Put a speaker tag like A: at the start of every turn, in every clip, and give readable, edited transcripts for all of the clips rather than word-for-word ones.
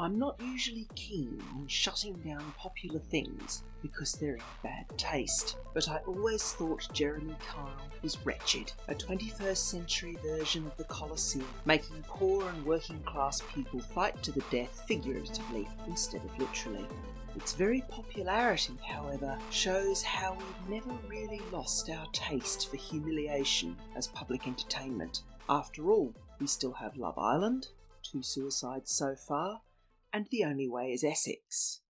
A: I'm not usually keen on shutting down popular things because they're in bad taste, but I always thought Jeremy Kyle was wretched, a 21st century version of the Colosseum, making poor and working class people fight to the death figuratively instead of literally. Its very popularity, however, shows how we've never really lost our taste for humiliation as public entertainment. After all, we still have Love Island, 2 suicides so far, and The Only Way is Essex.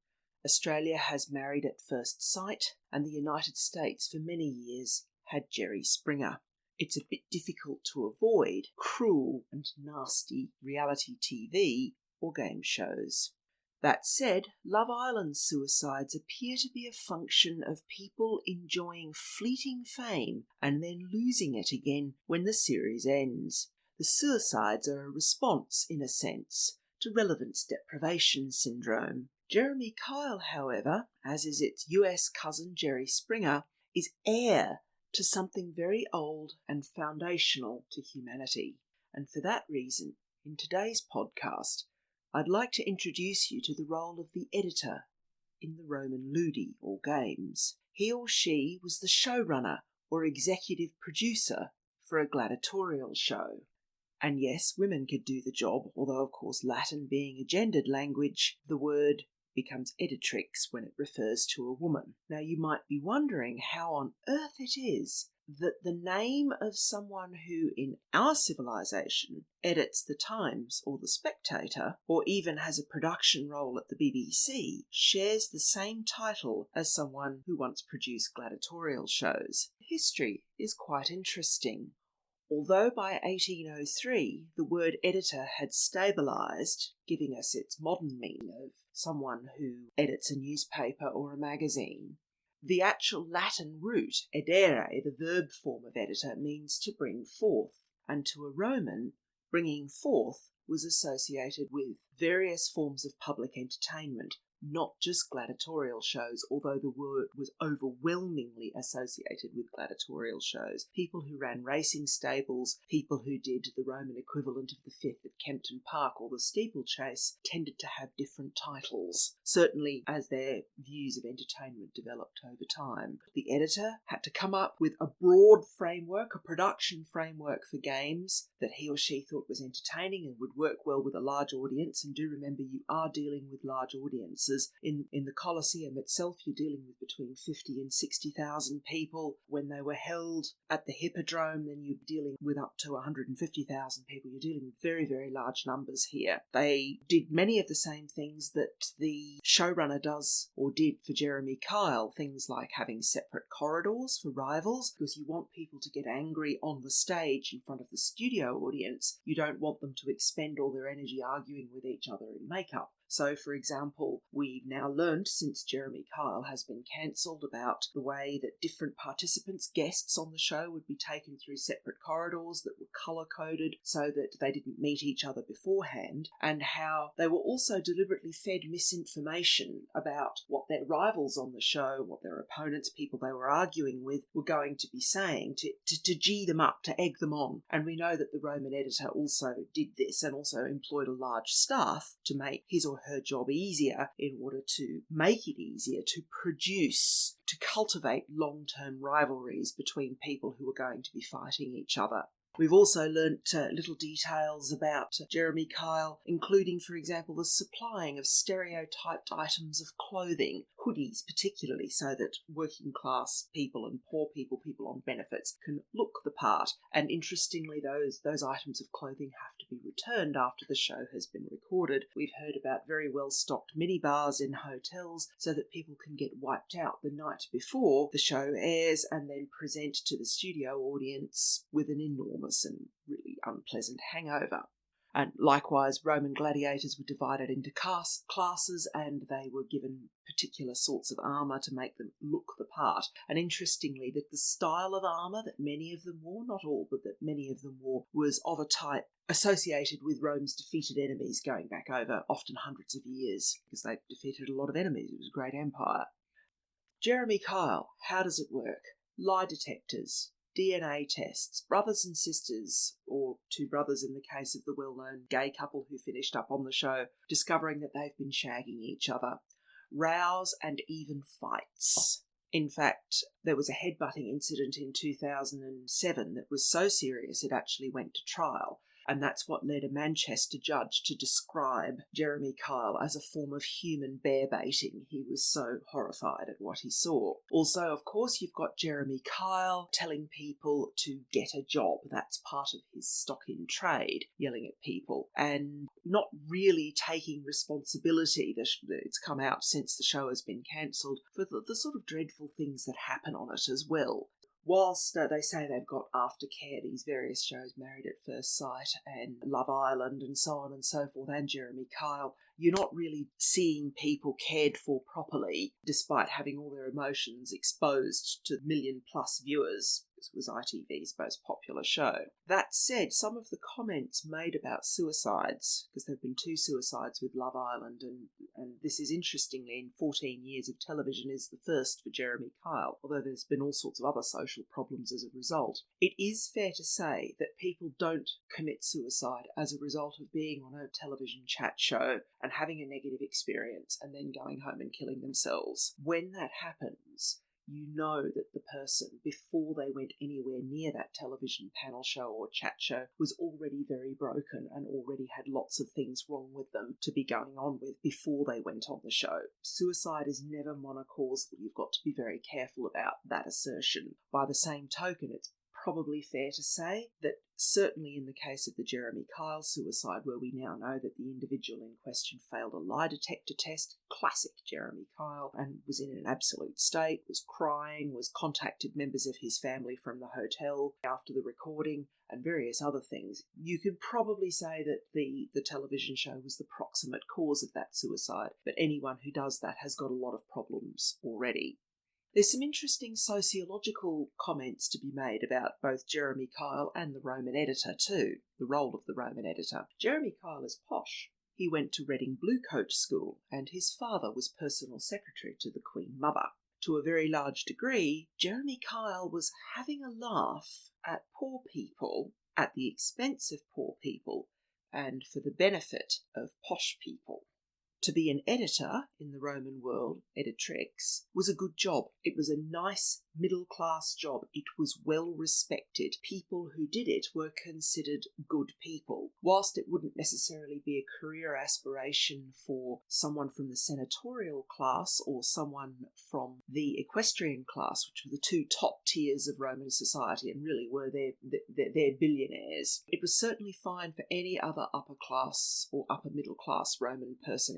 A: Australia has Married at First Sight, and the United States for many years had Jerry Springer. It's a bit difficult to avoid cruel and nasty reality TV or game shows. That said, Love Island suicides appear to be a function of people enjoying fleeting fame and then losing it again when the series ends. The suicides are a response, in a sense, to relevance deprivation syndrome. Jeremy Kyle, however, as is its US cousin Jerry Springer, is heir to something very old and foundational to humanity. And for that reason, in today's podcast, I'd like to introduce you to the role of the editor in the Roman Ludi, or games. He or she was the showrunner or executive producer for a gladiatorial show. And yes, women could do the job, although of course Latin being a gendered language, the word becomes editrix when it refers to a woman. Now you might be wondering how on earth it is that the name of someone who in our civilization edits the Times or the Spectator, or even has a production role at the BBC, shares the same title as someone who once produced gladiatorial shows. History is quite interesting. Although by 1803 the word editor had stabilised, giving us its modern meaning of someone who edits a newspaper or a magazine, the actual Latin root, edere, the verb form of editor, means to bring forth, and to a Roman, bringing forth was associated with various forms of public entertainment, not just gladiatorial shows, although the word was overwhelmingly associated with gladiatorial shows. People who ran racing stables, people who did the Roman equivalent of the Fifth at Kempton Park or the steeplechase tended to have different titles, certainly as their views of entertainment developed over time. The editor had to come up with a broad framework, a production framework for games that he or she thought was entertaining and would work well with a large audience. And do remember, you are dealing with large audiences. In the Colosseum itself, you're dealing with between 50 and 60,000 people. When they were held at the Hippodrome, then you're dealing with up to 150,000 people. You're dealing with very, very large numbers here. They did many of the same things that the showrunner does or did for Jeremy Kyle, things like having separate corridors for rivals, because you want people to get angry on the stage in front of the studio audience. You don't want them to expend all their energy arguing with each other in makeup. So, for example, we've now learned since Jeremy Kyle has been cancelled about the way that different participants, guests on the show, would be taken through separate corridors that were colour-coded so that they didn't meet each other beforehand, and how they were also deliberately fed misinformation about what their rivals on the show, what their opponents, people they were arguing with, were going to be saying to gee them up, to egg them on. And we know that the Roman editor also did this and also employed a large staff to make his or her job easier in order to make it easier to produce, to cultivate long-term rivalries between people who are going to be fighting each other. We've also learnt little details about Jeremy Kyle, including, for example, the supplying of stereotyped items of clothing, hoodies particularly, so that working class people and poor people, people on benefits, can look the part. And interestingly, those items of clothing have to be returned after the show has been recorded. We've heard about very well-stocked minibars in hotels so that people can get wiped out the night before the show airs and then present to the studio audience with an enormous and really unpleasant hangover. And likewise, Roman gladiators were divided into classes, and they were given particular sorts of armour to make them look the part. And interestingly, that the style of armour that many of them wore, not all, but that many of them wore, was of a type associated with Rome's defeated enemies going back over often hundreds of years, because they defeated a lot of enemies. It was a great empire. Jeremy Kyle, how does it work? Lie detectors. DNA tests, brothers and sisters, or two brothers in the case of the well-known gay couple who finished up on the show, discovering that they've been shagging each other, rows and even fights. In fact, there was a headbutting incident in 2007 that was so serious it actually went to trial. And that's what led a Manchester judge to describe Jeremy Kyle as a form of human bear baiting. He was so horrified at what he saw. Also, of course, you've got Jeremy Kyle telling people to get a job. That's part of his stock in trade, yelling at people, and not really taking responsibility. It's come out since the show has been cancelled for the sort of dreadful things that happen on it as well. Whilst they say they've got aftercare, these various shows, Married at First Sight and Love Island and so on and so forth, and Jeremy Kyle, you're not really seeing people cared for properly, despite having all their emotions exposed to million-plus viewers. This was ITV's most popular show. That said, some of the comments made about suicides, because there have been 2 suicides with Love Island, and this is interestingly, in 14 years of television, is the first for Jeremy Kyle, although there's been all sorts of other social problems as a result. It is fair to say that people don't commit suicide as a result of being on a television chat show and having a negative experience and then going home and killing themselves. When that happens, you know that the person, before they went anywhere near that television panel show or chat show, was already very broken and already had lots of things wrong with them to be going on with before they went on the show. Suicide is never monocausal. You've got to be very careful about that assertion. By the same token, it's probably fair to say that certainly in the case of the Jeremy Kyle suicide, where we now know that the individual in question failed a lie detector test, classic Jeremy Kyle, and was in an absolute state, was crying, was contacted members of his family from the hotel after the recording, and various other things, you could probably say that the television show was the proximate cause of that suicide, but anyone who does that has got a lot of problems already. There's some interesting sociological comments to be made about both Jeremy Kyle and the Roman editor too, the role of the Roman editor. Jeremy Kyle is posh. He went to Reading Bluecoat School, and his father was personal secretary to the Queen Mother. To a very large degree, Jeremy Kyle was having a laugh at poor people at the expense of poor people and for the benefit of posh people. To be an editor in the Roman world, editrix, was a good job. It was a nice middle-class job. It was well respected. People who did it were considered good people. Whilst it wouldn't necessarily be a career aspiration for someone from the senatorial class or someone from the equestrian class, which were the 2 top tiers of Roman society and really were their billionaires, it was certainly fine for any other upper class or upper middle class Roman person.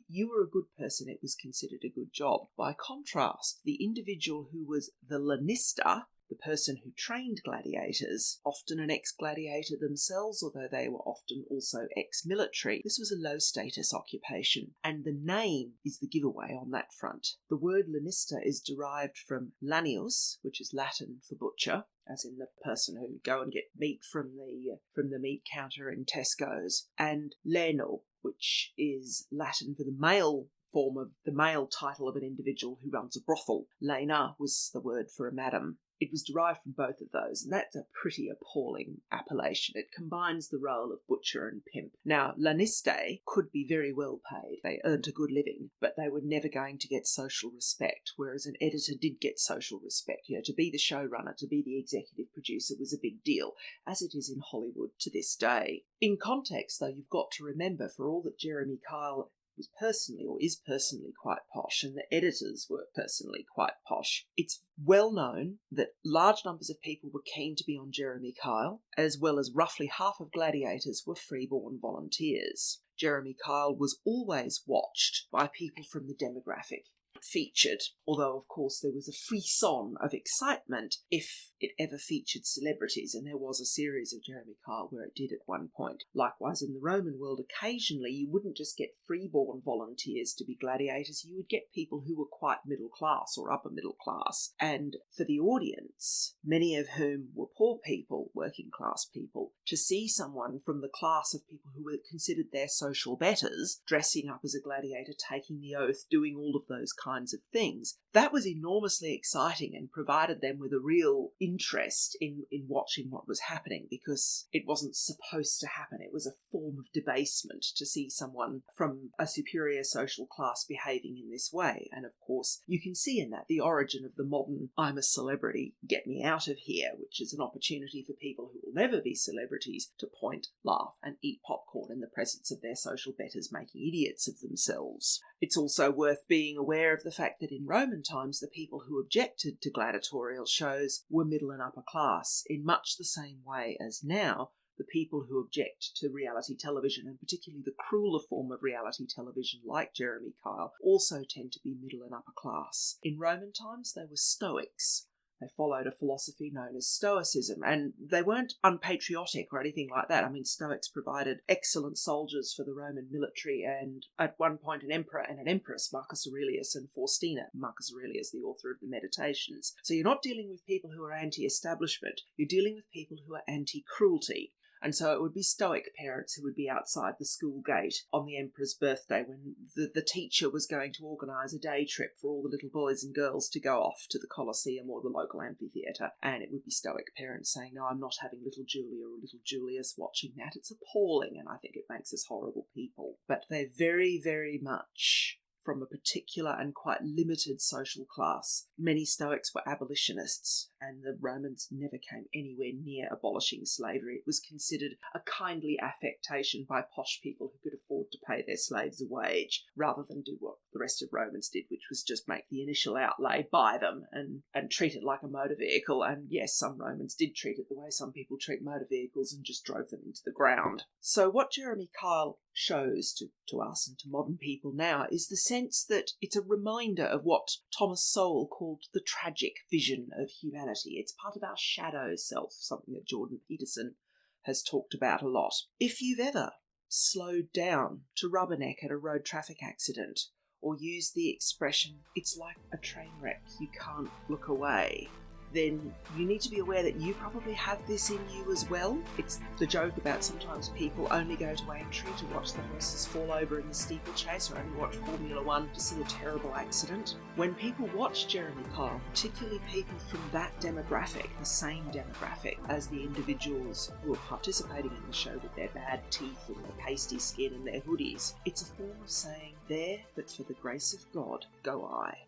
A: You were a good person, it was considered a good job. By contrast, the individual who was the lanista, the person who trained gladiators, often an ex-gladiator themselves, although they were often also ex-military, this was a low-status occupation, and the name is the giveaway on that front. The word lanista is derived from lanius, which is Latin for butcher, as in the person who go and get meat from the meat counter in Tesco's, and leno, which is Latin for the male form of the male title of an individual who runs a brothel. Lena was the word for a madam. It was derived from both of those, and that's a pretty appalling appellation. It combines the role of butcher and pimp. Now, laniste could be very well paid. They earned a good living, but they were never going to get social respect, whereas an editor did get social respect. To be the showrunner, to be the executive producer was a big deal, as it is in Hollywood to this day. In context, though, you've got to remember, for all that Jeremy Kyle was personally or is personally quite posh, and the editors were personally quite posh, it's well known that large numbers of people were keen to be on Jeremy Kyle, as well as roughly half of gladiators were freeborn volunteers. Jeremy Kyle was always watched by people from the demographic featured, although of course there was a frisson of excitement if it ever featured celebrities, and there was a series of Jeremy Kyle where it did at one point. Likewise, in the Roman world, occasionally you wouldn't just get freeborn volunteers to be gladiators, you would get people who were quite middle class or upper middle class, and for the audience, many of whom were poor people, working class people, to see someone from the class of people who were considered their social betters dressing up as a gladiator, taking the oath, doing all of those kinds of things. That was enormously exciting and provided them with a real interest in watching what was happening, because it wasn't supposed to happen. It was a form of debasement to see someone from a superior social class behaving in this way. And of course, you can see in that the origin of the modern "I'm a celebrity, get me out of here," which is an opportunity for people who will never be celebrities to point, laugh, and eat popcorn in the presence of their social betters, making idiots of themselves. It's also worth being aware of the fact that in Roman times, the people who objected to gladiatorial shows were middle and upper class, in much the same way as now the people who object to reality television, and particularly the crueler form of reality television like Jeremy Kyle, also tend to be middle and upper class. In Roman times, they were Stoics. They followed a philosophy known as Stoicism, and they weren't unpatriotic or anything like that. I mean, Stoics provided excellent soldiers for the Roman military, and at one point an emperor and an empress, Marcus Aurelius and Faustina. Marcus Aurelius, the author of the Meditations. So you're not dealing with people who are anti-establishment, you're dealing with people who are anti-cruelty. And so it would be Stoic parents who would be outside the school gate on the emperor's birthday when the teacher was going to organise a day trip for all the little boys and girls to go off to the Colosseum or the local amphitheatre. And it would be Stoic parents saying, "No, I'm not having little Julia or little Julius watching that. It's appalling, and I think it makes us horrible people." But they're very, very much from a particular and quite limited social class. Many Stoics were abolitionists, and the Romans never came anywhere near abolishing slavery. It was considered a kindly affectation by posh people who could afford to pay their slaves a wage, rather than do what the rest of Romans did, which was just make the initial outlay, buy them, and treat it like a motor vehicle. And yes, some Romans did treat it the way some people treat motor vehicles and just drove them into the ground. So what Jeremy Kyle shows to us and to modern people now is the sense that it's a reminder of what Thomas Sowell called the tragic vision of humanity. It's part of our shadow self, something that Jordan Peterson has talked about a lot. If you've ever slowed down to rubberneck at a road traffic accident, or used the expression, "It's like a train wreck, you can't look away," then you need to be aware that you probably have this in you as well. It's the joke about sometimes people only go to Aintree to watch the horses fall over in the steeplechase, or only watch Formula One to see a terrible accident. When people watch Jeremy Kyle, particularly people from that demographic, the same demographic as the individuals who are participating in the show with their bad teeth and their pasty skin and their hoodies, it's a form of saying, "There, but for the grace of God, go I."